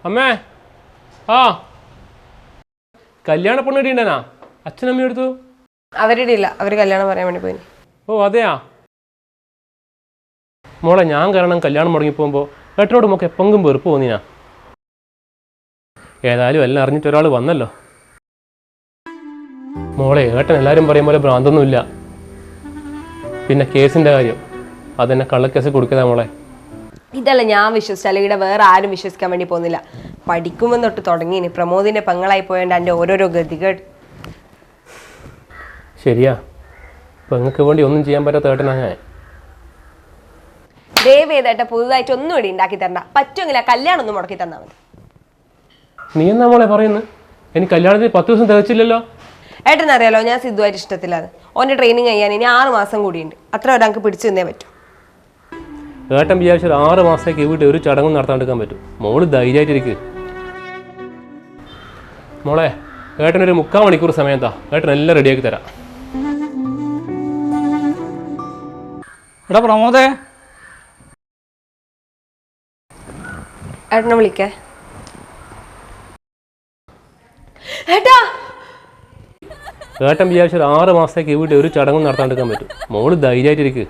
അമ്മേ ആ കല്യാണ പെണ്ണ് ഇടീണ്ടനാ അച്ഛനമ്മ എടുത്തു അവരുടെ ഇല്ല, അവർ കല്യാണം പറയാൻ വേണ്ടി പോയി. ഓ അതെയാ മോളെ, ഞാൻ കാരണം കല്യാണം മുടങ്ങിപ്പോകുമ്പോൾ ഏട്ടനോട് നമുക്ക് എപ്പെങ്കിലും വെറുപ്പ് തോന്നിനാ. ഏതായാലും എല്ലാം അറിഞ്ഞിട്ട് ഒരാൾ വന്നല്ലോ. മോളെ, ഏട്ടൻ എല്ലാവരും പറയും പോലെ ഭ്രാന്തൊന്നുമില്ല. പിന്നെ കേസിൻ്റെ കാര്യം അതെന്നെ കള്ളക്കേസ് കൊടുക്കുന്നതാ മോളെ. ഇതല്ല ഞാൻ വിശ്വസിച്ചാൽ ഇവിടെ വേറെ ആരും വിശ്വസിക്കാൻ വേണ്ടി പോകുന്നില്ല. പഠിക്കുമ്പോൾ തൊട്ട് തുടങ്ങിയിന് പ്രമോദിന്റെ പെങ്ങളായി പോയോണ്ട് എൻ്റെ ഓരോരോ ഗതികേട്. ശരിയാ, പെങ്ങൾക്ക് വേണ്ടി ഒന്നും ചെയ്യാൻ പറ്റാത്ത ഏട്ടനാ ഞാൻ. ദയവേതായിട്ട് പുതുതായിട്ട് ഒന്നും ഇവിടെ ഉണ്ടാക്കി തരണ്ട. പറ്റുമെങ്കിൽ ആ കല്യാണം ഒന്ന് മുടക്കി തന്നാൽ മതി. നീ എന്നാ മോളെ പറയുന്നത്? എനിക്ക് കല്യാണത്തിന് 10 ദിവസം തികച്ചില്ലല്ലോ. ഏട്ടനറിയാലോ, ഞാൻ സിദ്ധുവായിട്ട് ഇഷ്ടത്തിലാണ്. ഓൻ്റെ ട്രെയിനിങ് കഴിയാൻ ഇനി 6 മാസം കൂടിയുണ്ട്. അത്ര ഒരാൾക്ക് പിടിച്ചു നിന്നേ പറ്റൂ. ഏട്ടൻ വിചാരിച്ചൊരു 6 മാസത്തേക്ക് വീട്ടിൽ ഒരു ചടങ്ങും നടത്താണ്ടിരിക്കാൻ പറ്റും. മോള് ധൈര്യമായിട്ടിരിക്കുക. മോളെ, ഏട്ടനൊരു 3/4 മണിക്കൂർ സമയം താ, ഏട്ടൻ എല്ലാം റെഡിയാക്കി തരാം. എടാ പ്രമോദേ, ഏട്ടനെ വിളിക്കേ. ഏട്ടാ, ഏട്ടൻ വിചാരിച്ചൊരു 6 മാസത്തേക്ക് വീട്ടിൽ ഒരു ചടങ്ങും നടത്താണ്ടിരിക്കാൻ പറ്റും. മോള് ധൈര്യമായിട്ടിരിക്കുക.